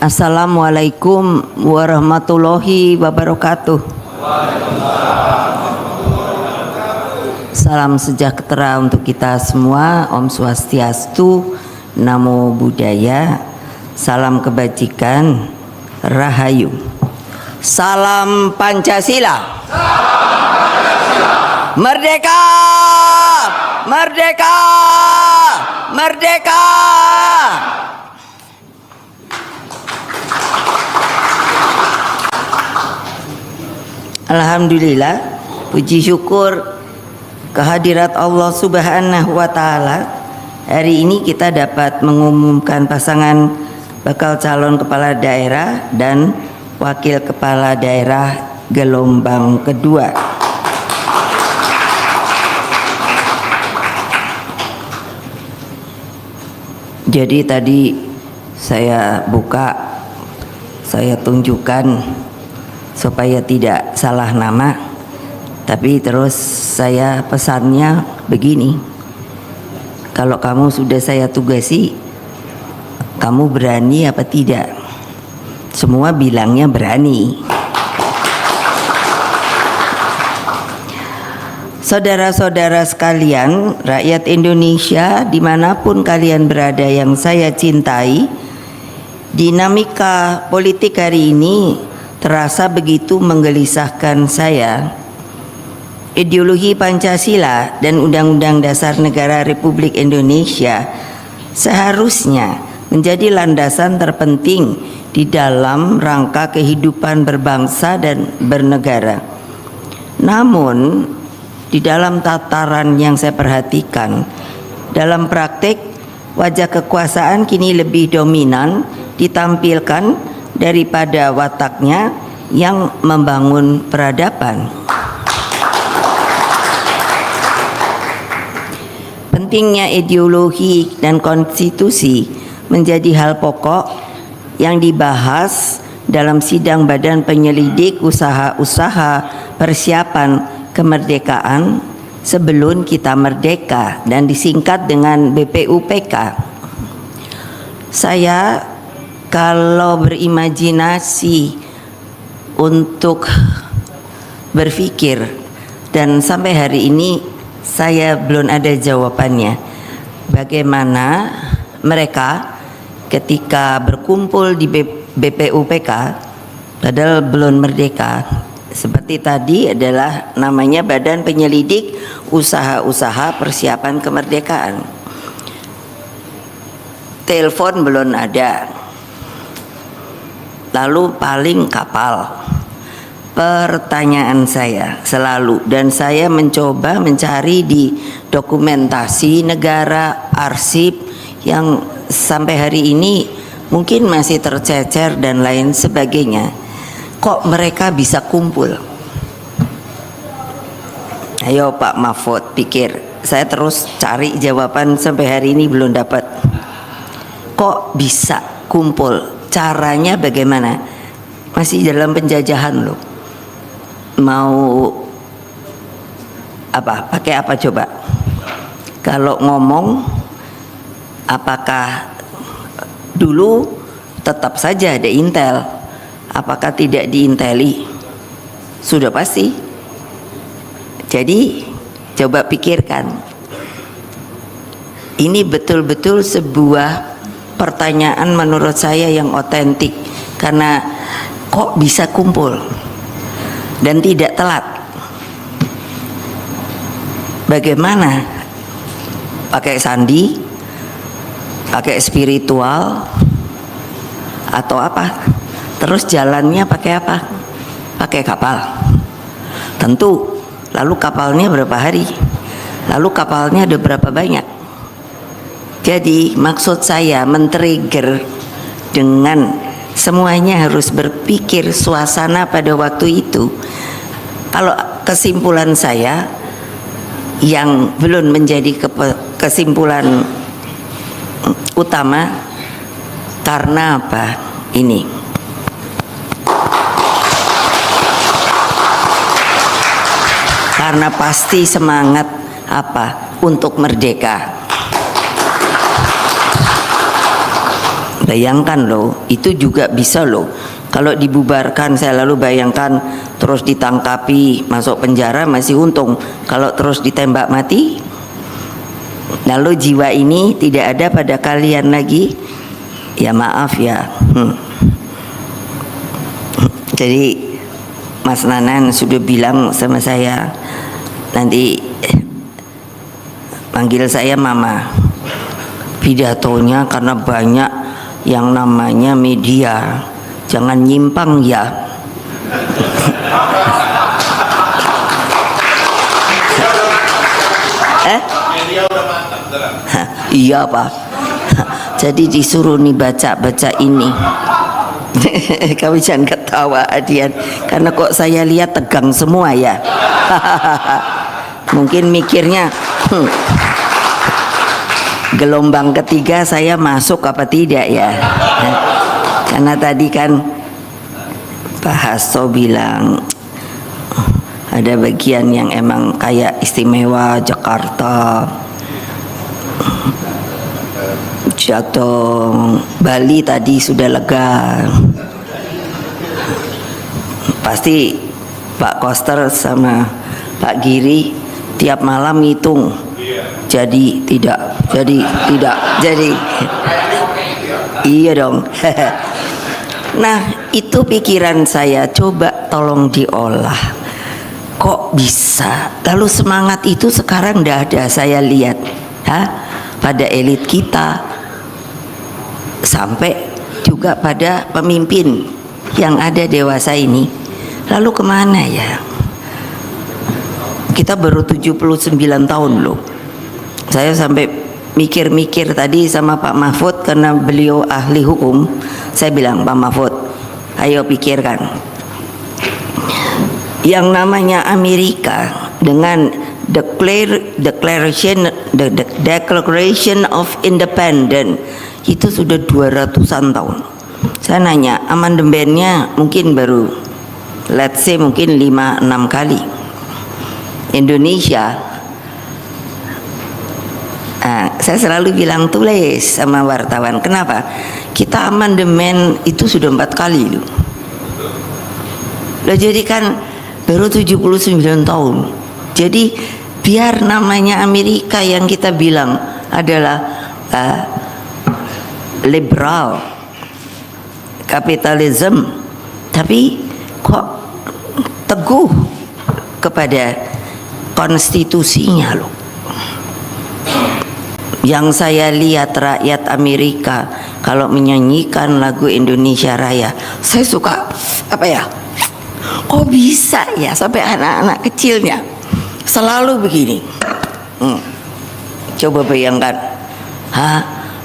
Assalamualaikum warahmatullahi wabarakatuh. Salam sejahtera untuk kita semua. Om Swastiastu, Namo Buddhaya, salam kebajikan, Rahayu. Salam Pancasila. Merdeka! Merdeka! Merdeka! Alhamdulillah, puji syukur kehadirat Allah Subhanahu wa Ta'ala. Hari ini kita dapat mengumumkan pasangan bakal calon kepala daerah dan wakil kepala daerah gelombang kedua. Jadi tadi saya buka, saya tunjukkan supaya tidak salah nama, tapi terus saya pesannya begini: kalau kamu sudah saya tugasi, kamu berani apa tidak? Semua bilangnya berani. Saudara-saudara sekalian, rakyat Indonesia dimanapun kalian berada yang saya cintai, dinamika politik hari ini terasa begitu menggelisahkan saya. Ideologi Pancasila dan Undang-Undang Dasar Negara Republik Indonesia seharusnya menjadi landasan terpenting di dalam rangka kehidupan berbangsa dan bernegara. Namun, di dalam tataran yang saya perhatikan, dalam praktek wajah kekuasaan kini lebih dominan ditampilkan daripada wataknya yang membangun peradaban. Pentingnya ideologi dan konstitusi menjadi hal pokok yang dibahas dalam sidang Badan Penyelidik Usaha-usaha Persiapan Kemerdekaan Sebelum Kita Merdeka dan disingkat dengan BPUPK. Saya kalau berimajinasi untuk berpikir, dan sampai hari ini saya belum ada jawabannya, bagaimana mereka ketika berkumpul di BPUPK padahal belum merdeka. Seperti tadi adalah namanya Badan Penyelidik Usaha-usaha Persiapan Kemerdekaan. Telepon belum ada. Lalu paling kapal. Pertanyaan saya selalu, dan saya mencoba mencari di dokumentasi negara, arsip yang sampai hari ini mungkin masih tercecer dan lain sebagainya. Kok mereka bisa kumpul? Ayo Pak Mahfud pikir. Saya terus cari jawaban sampai hari ini belum dapat. Kok bisa kumpul? Caranya bagaimana? Masih dalam penjajahan loh. Mau apa? Pakai apa coba? Kalau ngomong, apakah dulu tetap saja ada intel? Apakah tidak diinteli? Sudah pasti. Jadi coba pikirkan. Ini betul-betul sebuah pertanyaan menurut saya yang otentik. Karena kok bisa kumpul dan tidak telat? Bagaimana? Pakai sandi? Pakai spiritual? Atau apa? Terus jalannya pakai apa? Pakai kapal. Tentu. Lalu kapalnya berapa hari? Lalu kapalnya ada berapa banyak? Jadi maksud saya men-trigger dengan semuanya harus berpikir suasana pada waktu itu. Kalau kesimpulan saya yang belum menjadi kesimpulan utama, karena apa? Ini karena pasti semangat apa? Untuk merdeka. Bayangkan loh, itu juga bisa loh. Kalau dibubarkan, saya lalu bayangkan terus ditangkapi, masuk penjara masih untung. Kalau terus ditembak mati, lalu jiwa ini tidak ada pada kalian lagi, ya maaf ya. Jadi Mas Nanan sudah bilang sama saya, nanti panggil saya Mama. Pidatonya karena banyak yang namanya media, jangan nyimpang ya. Iya Pak. Jadi disuruh nih baca ini. Kamu jangan ketawa Adian, karena kok saya lihat tegang semua ya. Mungkin mikirnya gelombang ketiga saya masuk apa tidak ya. Karena tadi kan Pak Hasto bilang ada bagian yang emang kayak istimewa Jakarta, Jateng, Bali tadi sudah lega. Pasti Pak Koster sama Pak Giri tiap malam ngitung, jadi tidak, jadi iya dong. Nah itu pikiran saya, coba tolong diolah. Kok bisa? Lalu semangat itu sekarang tidak ada saya lihat pada elit kita, sampai juga pada pemimpin yang ada dewasa ini. Lalu kemana ya? Kita baru 79 tahun loh. Saya sampai mikir-mikir tadi sama Pak Mahfud, karena beliau ahli hukum. Saya bilang, Pak Mahfud, ayo pikirkan, yang namanya Amerika dengan Declaration of Independence itu sudah 200-an tahun. Saya nanya, amandemennya mungkin baru, let's say mungkin 5-6 kali. Indonesia, saya selalu bilang, tulis sama wartawan, kenapa? Kita amandemen itu sudah 4 kali loh. Jadi kan baru 79 tahun. Jadi biar namanya Amerika yang kita bilang adalah liberal kapitalisme, tapi kok teguh kepada konstitusinya loh. Yang saya lihat rakyat Amerika kalau menyanyikan lagu Indonesia Raya, saya suka apa ya? Kok bisa ya sampai anak-anak kecilnya selalu begini. Coba bayangkan,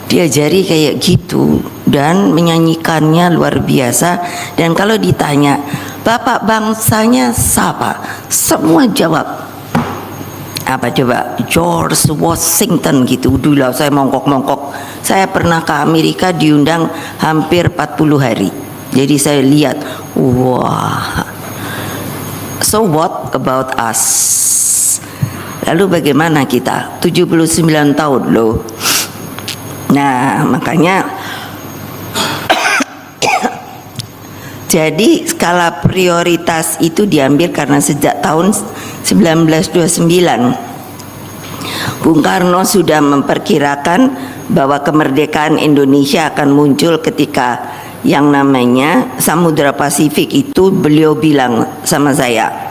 diajari kayak gitu dan menyanyikannya luar biasa. Dan kalau ditanya, Bapak bangsanya siapa? Semua jawab apa coba? George Washington gitu. Dulu saya mongkok-mongkok. Saya pernah ke Amerika diundang hampir 40 hari. Jadi saya lihat, wah. So what about us? Lalu bagaimana kita? 79 tahun loh. Nah, makanya jadi skala prioritas itu diambil karena sejak tahun 1929 Bung Karno sudah memperkirakan bahwa kemerdekaan Indonesia akan muncul ketika yang namanya Samudra Pasifik itu. Beliau bilang sama saya,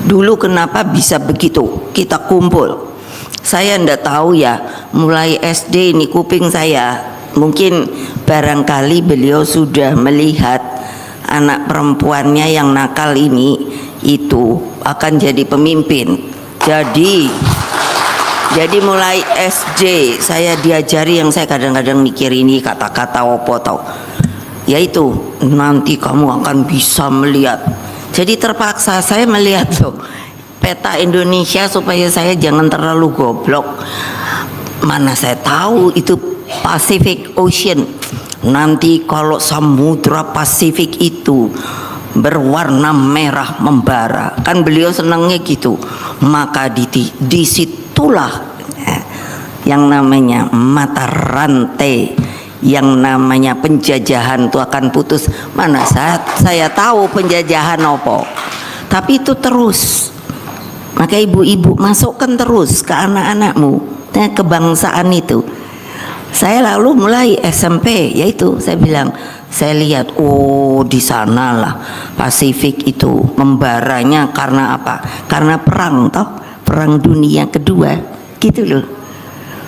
dulu kenapa bisa begitu kita kumpul, saya ndak tahu ya, mulai SD ini kuping saya, mungkin barangkali beliau sudah melihat anak perempuannya yang nakal ini itu akan jadi pemimpin. Jadi mulai SD saya diajari, yang saya kadang-kadang mikir ini kata-kata opo tau, yaitu nanti kamu akan bisa melihat. Jadi terpaksa saya melihat loh peta Indonesia supaya saya jangan terlalu goblok. Mana saya tahu itu Pacific Ocean. Nanti kalau Samudra Pasifik itu berwarna merah membara, kan beliau senangnya gitu, maka disitulah yang namanya mata rantai yang namanya penjajahan itu akan putus. Mana saya tahu penjajahan apa, tapi itu terus. Maka ibu-ibu masukkan terus ke anak-anakmu kebangsaan itu. Saya lalu mulai SMP, yaitu saya bilang, saya lihat, oh di sanalah Pasifik itu membaranya karena apa? Karena perang toh, perang dunia kedua, gitu loh.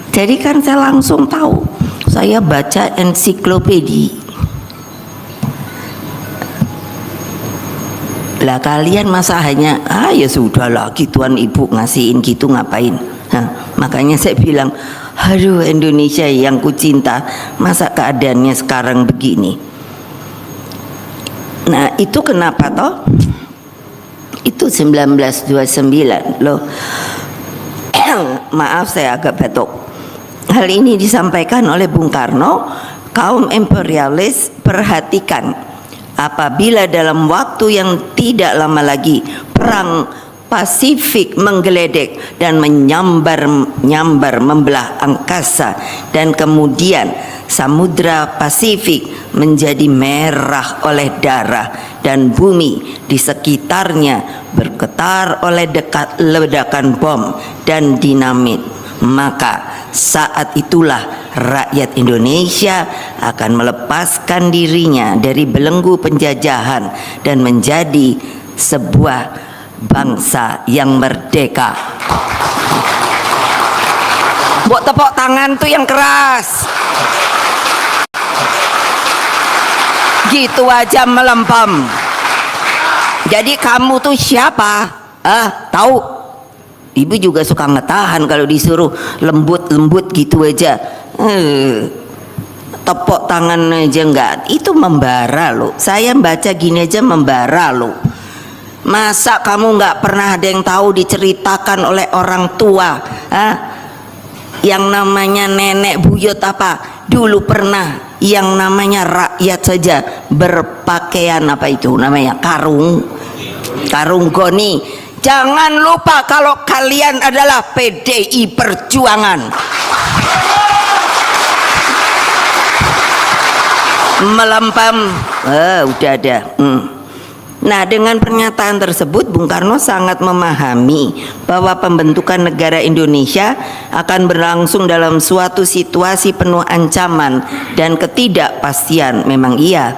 Jadi kan saya langsung tahu, saya baca ensiklopedia. Lah kalian masa hanya ya sudahlah gituan ibu ngasihin gitu ngapain? Makanya saya bilang, aduh Indonesia yang ku cinta, masa keadaannya sekarang begini. Nah itu kenapa toh? Itu 1929 loh. Maaf saya agak batuk. Hal ini disampaikan oleh Bung Karno. Kaum imperialis, perhatikan, apabila dalam waktu yang tidak lama lagi perang Pasifik menggeledek dan menyambar membelah angkasa, dan kemudian Samudra Pasifik menjadi merah oleh darah dan bumi di sekitarnya bergetar oleh ledakan bom dan dinamit. Maka saat itulah rakyat Indonesia akan melepaskan dirinya dari belenggu penjajahan dan menjadi sebuah bangsa yang merdeka. Buat tepuk tangan tuh yang keras. Gitu aja melempem. Jadi kamu tuh siapa? Tahu? Ibu juga suka ngetahan kalau disuruh lembut-lembut gitu aja. Tepuk tangan aja enggak. Itu membara loh. Saya baca gini aja membara loh. Masa kamu nggak pernah ada yang tahu diceritakan oleh orang tua, yang namanya nenek buyut apa dulu pernah yang namanya rakyat saja berpakaian apa itu namanya karung goni. Jangan lupa kalau kalian adalah PDI Perjuangan. Melempem, udah ada. Nah, dengan pernyataan tersebut Bung Karno sangat memahami bahwa pembentukan negara Indonesia akan berlangsung dalam suatu situasi penuh ancaman dan ketidakpastian. Memang iya.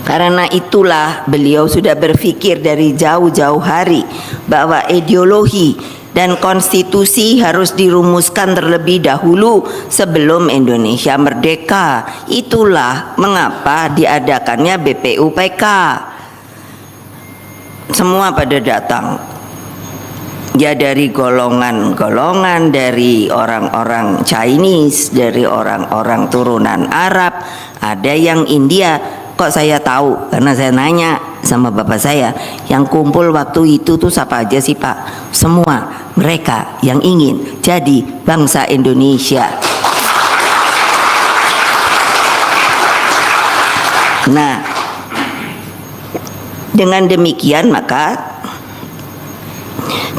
Karena itulah beliau sudah berpikir dari jauh-jauh hari bahwa ideologi dan konstitusi harus dirumuskan terlebih dahulu sebelum Indonesia merdeka. Itulah mengapa diadakannya BPUPK. Semua pada datang, ya dari golongan-golongan, dari orang-orang Chinese, dari orang-orang turunan Arab, ada yang India. Kok saya tahu? Karena saya nanya sama bapak saya, yang kumpul waktu itu tuh siapa aja sih Pak? Semua mereka yang ingin jadi bangsa Indonesia. Nah, dengan demikian maka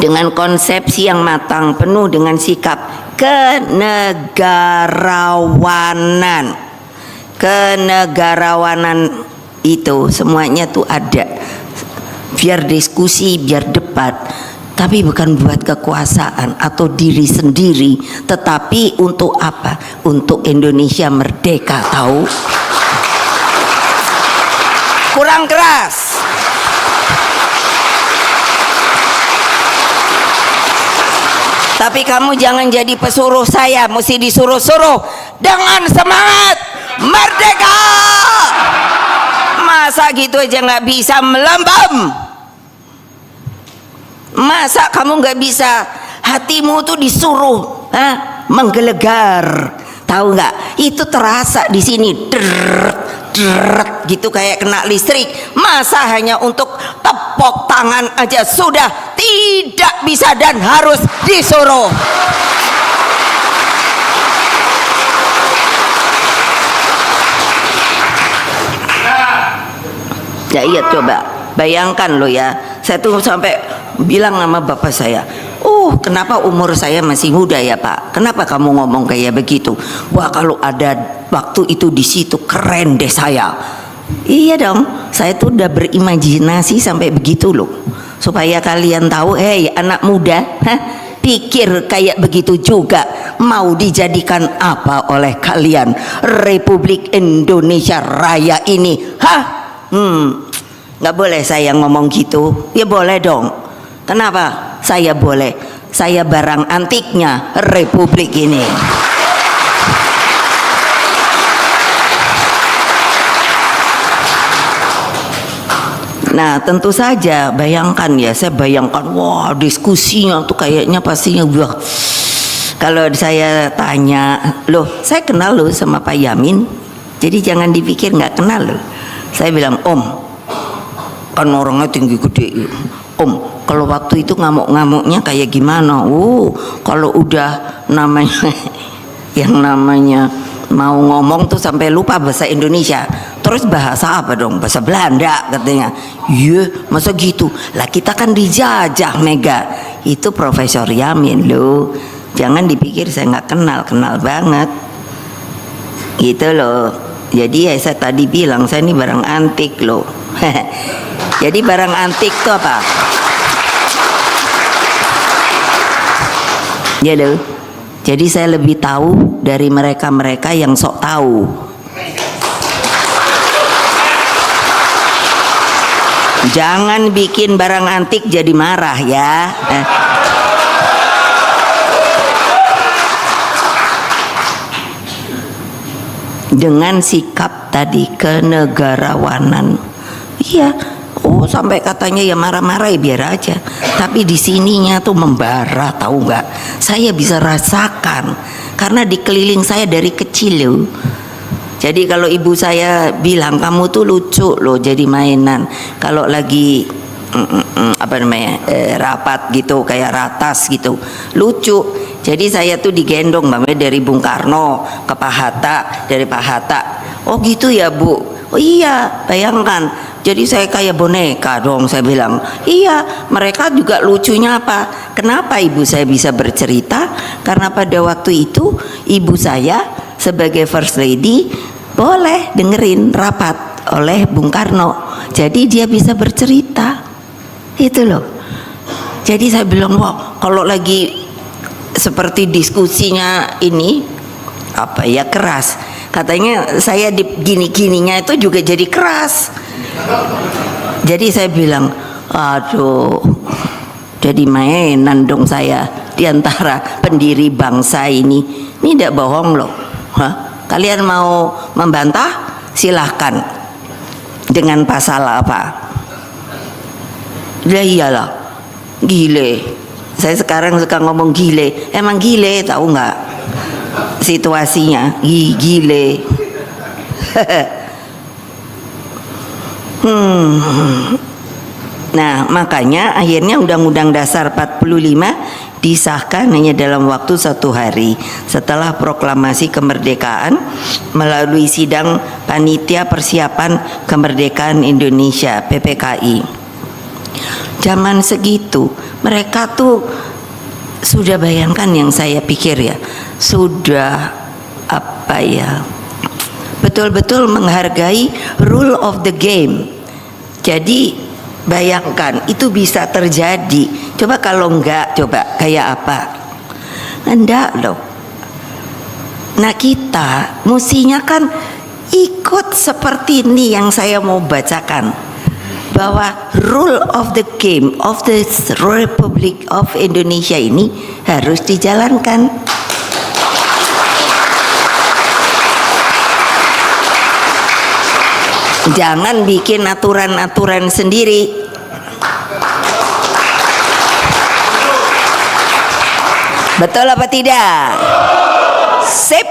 dengan konsepsi yang matang penuh dengan sikap kenegarawanan itu semuanya tuh ada, biar diskusi, biar debat, tapi bukan buat kekuasaan atau diri sendiri, tetapi untuk apa? Untuk Indonesia merdeka. Tahu? Kurang keras. Tapi kamu jangan jadi pesuruh saya, mesti disuruh-suruh dengan semangat merdeka. Masa gitu aja nggak bisa melambam? Masa kamu nggak bisa hatimu tuh disuruh menggelegar? Tahu nggak? Itu terasa di sini, deret gitu kayak kena listrik. Masa hanya untuk tepuk tangan aja sudah tidak bisa dan harus disuruh. Ya iya, coba bayangkan lo ya, saya tuh sampai bilang sama bapak saya, Kenapa umur saya masih muda ya Pak? Kenapa kamu ngomong kayak begitu? Wah, kalau ada waktu itu di situ keren deh saya. Iya dong, saya tuh udah berimajinasi sampai begitu loh. Supaya kalian tahu, hei anak muda, pikir kayak begitu juga. Mau dijadikan apa oleh kalian? Republik Indonesia Raya ini, nggak boleh saya ngomong gitu. Ya boleh dong. Kenapa? Saya boleh. Saya barang antiknya Republik ini. Nah, tentu saja bayangkan ya, saya bayangkan, wah diskusinya tuh kayaknya pastinya wah. Kalau saya tanya, loh saya kenal loh sama Pak Yamin, jadi jangan dipikir nggak kenal loh. Saya bilang, Om, kan orangnya tinggi gede, Om, kalau waktu itu ngamuk-ngamuknya kayak gimana? Kalau udah namanya yang namanya mau ngomong tuh sampai lupa bahasa Indonesia. Terus bahasa apa dong? Bahasa Belanda katanya. Iya, masa gitu? Lah kita kan dijajah Mega. Itu Profesor Yamin loh. Jangan dipikir saya nggak kenal banget. Gitu loh. Jadi ya saya tadi bilang saya ini barang antik loh. Jadi barang antik tuh apa? Ya loh. Jadi saya lebih tahu dari mereka-mereka yang sok tahu. Jangan bikin barang antik jadi marah ya. Dengan sikap tadi kenegarawanan. Iya. Sampai katanya ya marah-marah ya biar aja. Tapi di sininya tuh membara, tahu nggak? Saya bisa rasakan karena dikeliling saya dari kecil loh. Jadi kalau ibu saya bilang kamu tuh lucu loh jadi mainan. Kalau lagi apa namanya rapat gitu kayak ratas gitu lucu. Jadi saya tuh digendong dari Bung Karno ke Pak Hatta, dari Pak Hatta. Oh gitu ya Bu. Oh iya, bayangkan. Jadi saya kayak boneka dong, saya bilang. Iya, mereka juga lucunya apa? Kenapa ibu saya bisa bercerita? Karena pada waktu itu ibu saya sebagai First Lady boleh dengerin rapat oleh Bung Karno. Jadi dia bisa bercerita. Itu loh. Jadi saya bilang, wah kalau lagi seperti diskusinya ini apa ya keras. Katanya saya di gini-gininya itu juga jadi keras. Jadi saya bilang, aduh, jadi mainan dong saya di antara pendiri bangsa ini. Ini tidak bohong loh. Kalian mau membantah? Silahkan. Dengan pasal apa? Ya iyalah, gile. Saya sekarang suka ngomong gile. Emang gile, tahu nggak? Situasinya gile. Nah makanya akhirnya Undang-Undang Dasar 45 disahkan hanya dalam waktu 1 hari setelah proklamasi kemerdekaan melalui sidang Panitia Persiapan Kemerdekaan Indonesia PPKI. Zaman segitu mereka tuh sudah bayangkan yang saya pikir ya, sudah apa ya, betul-betul menghargai rule of the game. Jadi bayangkan itu bisa terjadi. Coba kalau enggak, coba kayak apa? Enggak loh. Nah kita mestinya kan ikut seperti ini yang saya mau bacakan, bahwa rule of the game of the Republic of Indonesia ini harus dijalankan. Jangan bikin aturan-aturan sendiri. Betul apa tidak? Sip.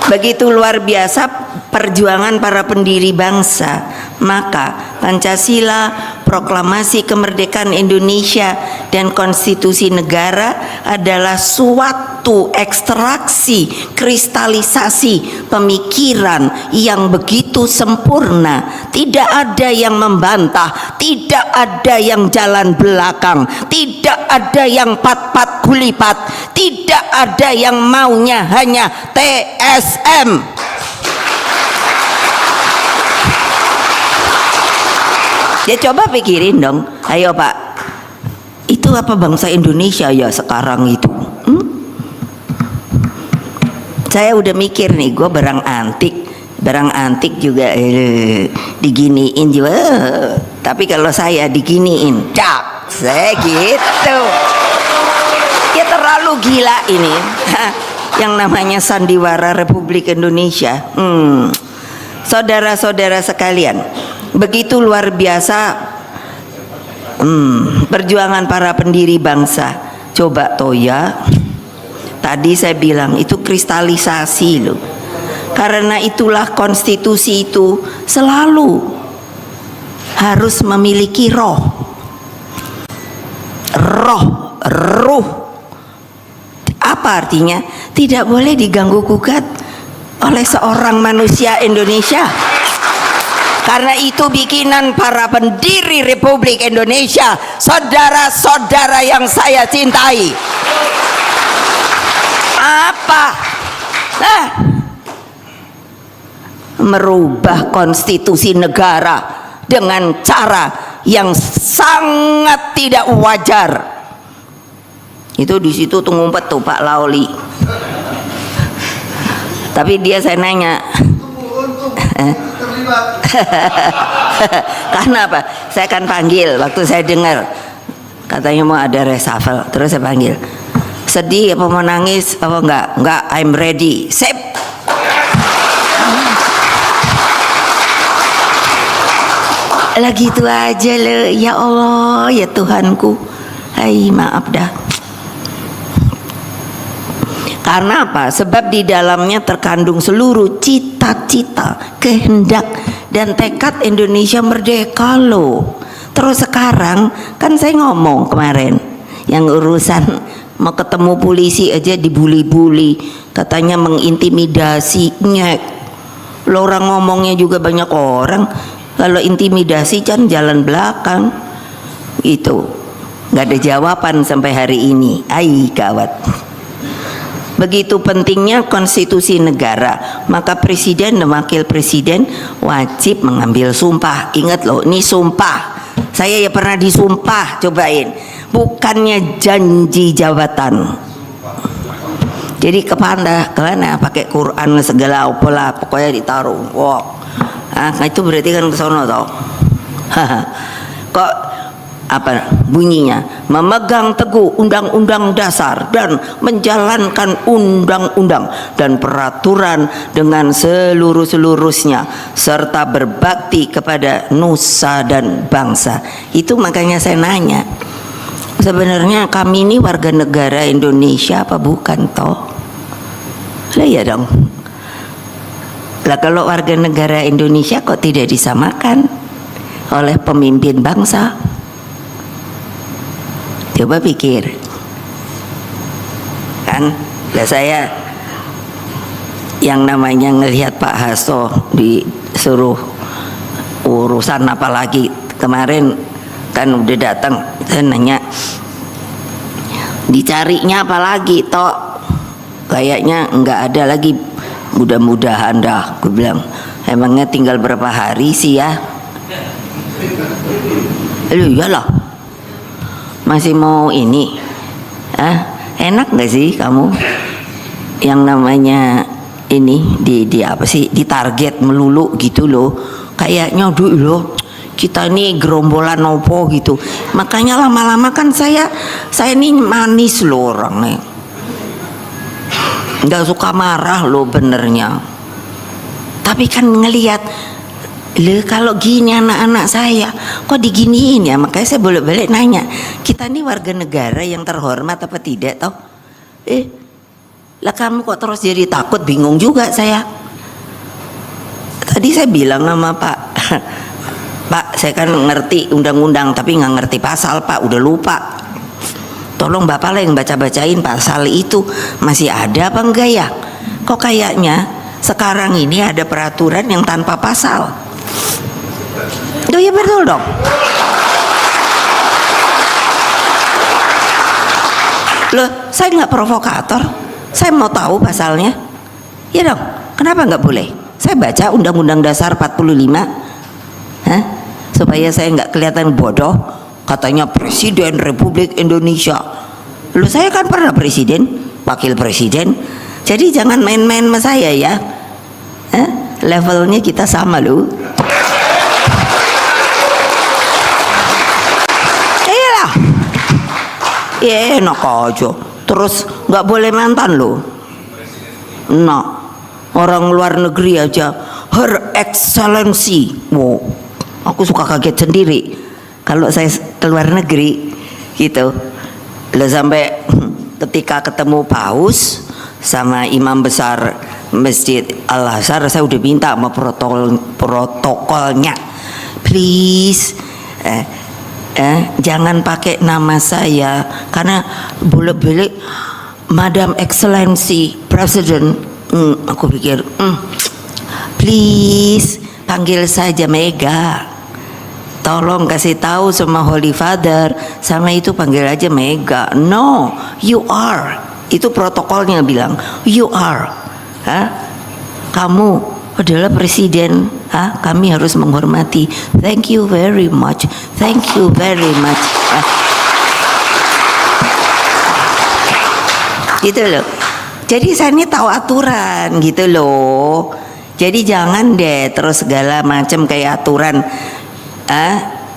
Begitu luar biasa perjuangan para pendiri bangsa, maka Pancasila, Proklamasi Kemerdekaan Indonesia, dan Konstitusi Negara adalah suatu ekstraksi, kristalisasi pemikiran yang begitu itu sempurna, tidak ada yang membantah, tidak ada yang jalan belakang, tidak ada yang pat-pat gulipat, tidak ada yang maunya hanya TSM. Ya coba pikirin dong, ayo Pak, itu apa bangsa Indonesia ya sekarang itu? Saya udah mikir nih, gue barang antik juga diginiin juga, tapi kalau saya diginiin, cak, saya gitu. Ya terlalu gila ini, yang namanya sandiwara Republik Indonesia. Saudara-saudara sekalian, begitu luar biasa perjuangan para pendiri bangsa. Coba Toya, tadi saya bilang itu kristalisasi loh. Karena itulah konstitusi itu selalu harus memiliki ruh. Apa artinya? Tidak boleh diganggu gugat oleh seorang manusia Indonesia. Karena itu bikinan para pendiri Republik Indonesia, saudara-saudara yang saya cintai. Apa? Merubah konstitusi negara dengan cara yang sangat tidak wajar. Itu di situ tuh ngumpet tuh Pak Lauli. Tapi dia saya nanya, karena apa? Saya akan panggil waktu saya dengar katanya mau ada reshuffle, terus saya panggil. Sedih apa mau nangis apa enggak, I'm ready, sip. Lagi itu aja loh, ya Allah ya Tuhanku, hai maaf dah. Karena apa? Sebab di dalamnya terkandung seluruh cita-cita, kehendak dan tekad Indonesia merdeka loh. Terus sekarang kan saya ngomong kemarin yang urusan mau ketemu polisi aja dibuli-buli, katanya mengintimidasi. Nyek lo, orang ngomongnya juga banyak orang. Kalau intimidasi kan jalan belakang itu, nggak ada jawaban sampai hari ini. Ai gawat. Begitu pentingnya konstitusi negara, maka presiden dan wakil presiden wajib mengambil sumpah. Ingat loh, ini sumpah. Saya ya pernah disumpah, cobain. Bukannya janji jabatan. Jadi kemana pakai Quran segala apalah, pokoknya ditaruh. Wow. Nah, itu berarti kan ke sono toh. Kok apa bunyinya? Memegang teguh undang-undang dasar dan menjalankan undang-undang dan peraturan dengan seluruh-seluruhnya serta berbakti kepada nusa dan bangsa. Itu makanya saya nanya, sebenarnya kami ini warga negara Indonesia apa bukan toh? Lah ya dong. Lah kalau warga negara Indonesia kok tidak disamakan oleh pemimpin bangsa? Coba pikir. Kan lah saya yang namanya ngelihat Pak Hasto disuruh urusan apa lagi kemarin kan udah datang, saya nanya dicarinya apa lagi toh, kayaknya nggak ada lagi. Mudah-mudahan dah, gue bilang. Emangnya tinggal berapa hari sih ya? Iyalah, masih mau ini. Enak nggak sih kamu yang namanya ini di apa sih, di target melulu gitu loh. Kayaknya aduh loh, kita ini gerombolan opo gitu. Makanya lama-lama kan saya ini manis loh orangnya. Nggak suka marah loh benernya, tapi kan ngelihat le kalau gini anak-anak saya kok diginiin ya. Makanya saya bolak-balik nanya, kita ini warga negara yang terhormat apa tidak toh? Lah kamu kok terus jadi takut, bingung juga saya. Tadi saya bilang sama Pak, Pak saya kan ngerti undang-undang tapi nggak ngerti pasal Pak, udah lupa. Tolong Bapak lah yang baca-bacain pasal itu masih ada apa enggak ya? Kok kayaknya sekarang ini ada peraturan yang tanpa pasal. Oh ya betul dong. Loh, saya nggak provokator. Saya mau tahu pasalnya. Ya dong. Kenapa nggak boleh? Saya baca Undang-Undang Dasar 45. Hah? Supaya saya nggak kelihatan bodoh. Katanya Presiden Republik Indonesia. Loh, saya kan pernah presiden, wakil presiden. Jadi jangan main-main sama saya ya. Hah? Levelnya kita sama loh. Iyalah. Ya enak aja. Terus nggak boleh mantan loh. Nah, orang luar negeri aja Her Excellency. Wow, aku suka kaget sendiri kalau saya ke luar negeri gitu. Lah sampai ketika ketemu paus sama imam besar Masjid Al-Azhar, saya udah minta sama protokolnya, please jangan pakai nama saya karena boleh-boleh Madam Excellency President. Aku pikir please panggil saja Mega. Tolong kasih tahu sama Holy Father, sama itu panggil aja Mega. No, you are. Itu protokolnya bilang, you are. Hah? Kamu adalah presiden. Hah? Kami harus menghormati. Thank you very much. Thank you very much. Gitu loh. Jadi saya ini tahu aturan gitu loh. Jadi jangan deh terus segala macam kayak aturan.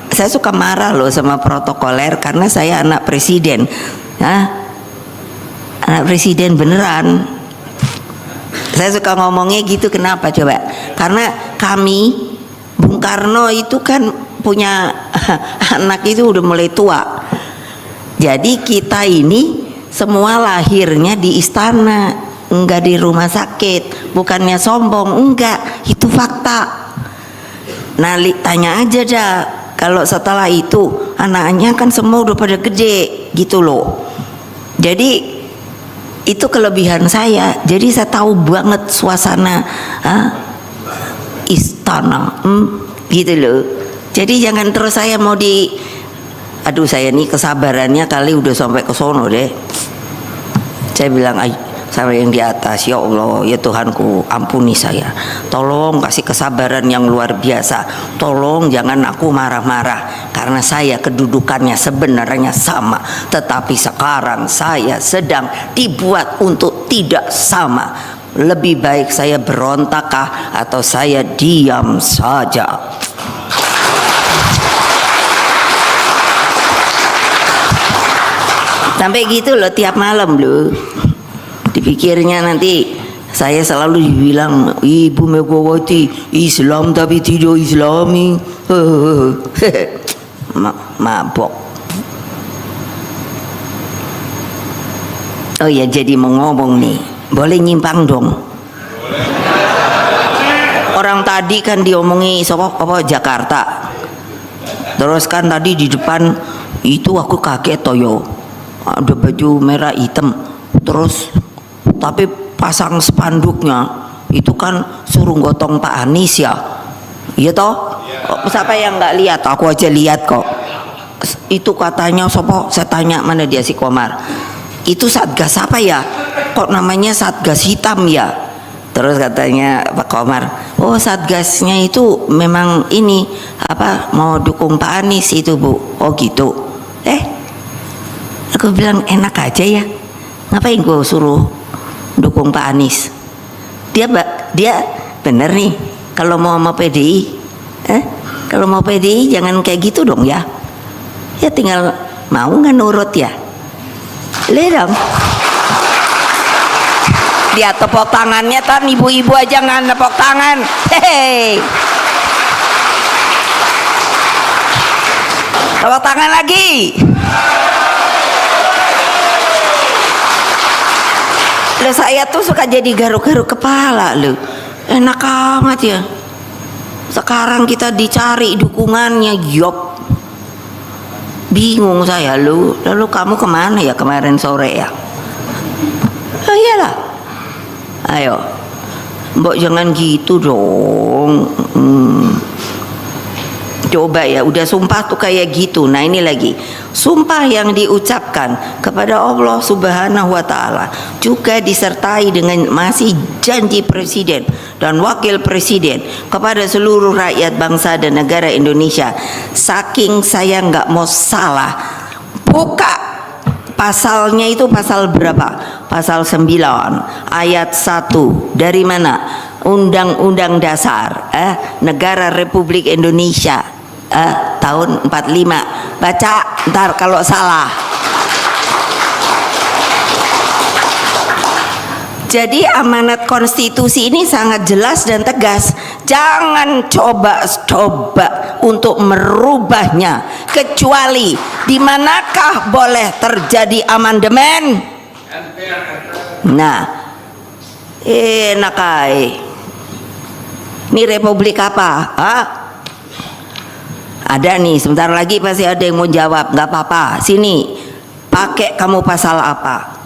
Saya suka marah loh sama protokoler karena saya anak presiden. Anak presiden beneran. Saya suka ngomongnya gitu. Kenapa coba? Karena kami Bung Karno itu kan punya anak itu udah mulai tua. Jadi kita ini semua lahirnya di istana, enggak di rumah sakit. Bukannya sombong, enggak, itu fakta. Nah, tanya aja dah, kalau setelah itu anaknya kan semua udah pada gede gitu loh. Jadi itu kelebihan saya. Jadi saya tahu banget suasana istana, gitu loh. Jadi jangan terus saya mau aduh saya nih kesabarannya kali udah sampai ke sono deh. Saya bilang sama yang di atas, ya Allah, ya Tuhanku, ampuni saya. Tolong kasih kesabaran yang luar biasa. Tolong jangan aku marah-marah karena saya kedudukannya sebenarnya sama, tetapi sekarang saya sedang dibuat untuk tidak sama. Lebih baik saya berontakkah atau saya diam saja? Sampai gitu loh tiap malam loh. Dipikirnya nanti saya selalu dibilang Ibu Megawati Islam tapi tidak Islami. Mabok. Oh ya, jadi mau ngomong nih, boleh nyimpang dong. Orang tadi kan diomongi apa Jakarta. Terus kan tadi di depan itu aku kaget toyo. Ada baju merah hitam. Terus tapi pasang spanduknya itu kan suruh gotong Pak Anies ya. Iya toh? Siapa yang nggak lihat? Aku aja lihat kok. Itu katanya sopo, saya tanya mana dia si Komar. Itu Satgas apa ya? Kok namanya Satgas hitam ya? Terus katanya Pak Komar, oh Satgasnya itu memang ini apa mau dukung Pak Anies itu Bu. Oh gitu. Aku bilang enak aja ya. Ngapain gue suruh dukung Pak Anies? Dia bener nih kalau mau sama PDI. Kalau mau PDI jangan kayak gitu dong ya. Ya tinggal mau nggak nurut ya. Lihat dong. Dia tepuk tangannya, tan ibu-ibu aja nggak tepuk tangan. Hei. Tepuk tangan lagi. Loh, saya tuh suka jadi garuk-garuk kepala loh. Enak amat ya. Sekarang kita dicari dukungannya, Yop. Bingung saya lu. Lalu kamu kemana ya kemarin sore ya? Oh iyalah. Ayo. Mbok jangan gitu dong. Coba ya, udah sumpah tuh kayak gitu. Nah ini lagi sumpah yang diucapkan kepada Allah Subhanahu wa Ta'ala juga disertai dengan masih janji presiden dan wakil presiden kepada seluruh rakyat bangsa dan negara Indonesia. Saking saya nggak mau salah, buka pasalnya itu pasal berapa? Pasal 9 ayat 1 dari mana? Undang-Undang Dasar Negara Republik Indonesia tahun 45. Baca ntar kalau salah. Jadi amanat konstitusi ini sangat jelas dan tegas. Jangan coba-coba untuk merubahnya, kecuali di manakah boleh terjadi amandemen. Nah, enak aja. Ini republik apa? Ada nih, sebentar lagi pasti ada yang mau jawab. Nggak apa-apa, sini pakai kamu pasal apa?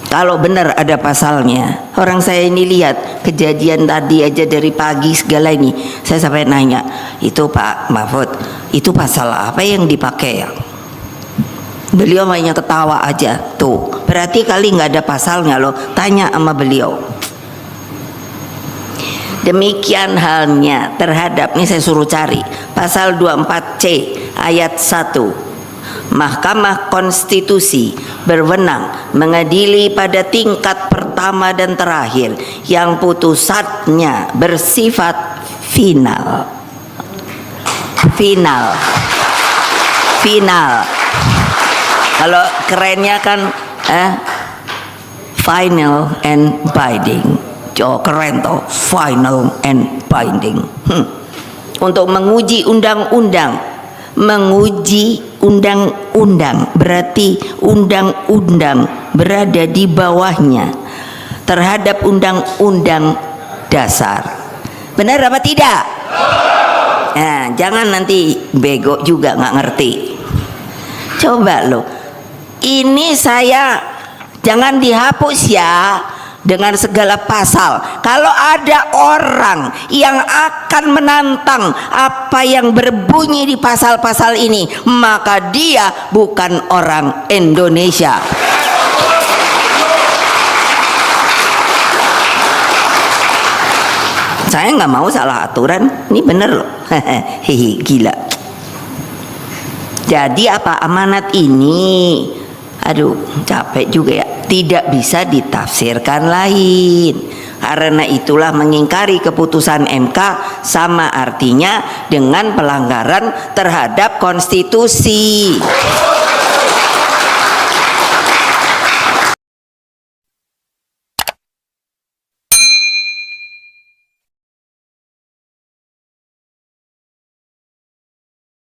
Kalau benar ada pasalnya. Orang saya ini lihat kejadian tadi aja dari pagi segala ini, saya sampai nanya, itu Pak Mahfud, itu pasal apa yang dipakai ya? Beliau hanya ketawa aja. Tuh, berarti kali nggak ada pasalnya loh. Tanya sama beliau. Demikian halnya terhadap, ini saya suruh cari pasal 24C ayat 1. Mahkamah Konstitusi berwenang mengadili pada tingkat pertama dan terakhir yang putusannya bersifat final. Kalau kerennya kan final and binding. Keren toh, final and binding. Untuk menguji undang-undang, berarti undang-undang berada di bawahnya terhadap undang-undang dasar. Benar apa tidak? Nah, jangan nanti bego juga nggak ngerti. Coba loh, ini saya jangan dihapus ya dengan segala pasal. Kalau ada orang yang akan menantang apa yang berbunyi di pasal-pasal ini, maka dia bukan orang Indonesia. Saya nggak mau salah aturan, ini bener loh. Hehehe, gila. Jadi apa amanat ini? Aduh, capek juga ya. Tidak bisa ditafsirkan lain. Karena itulah mengingkari keputusan MK sama artinya dengan pelanggaran terhadap konstitusi.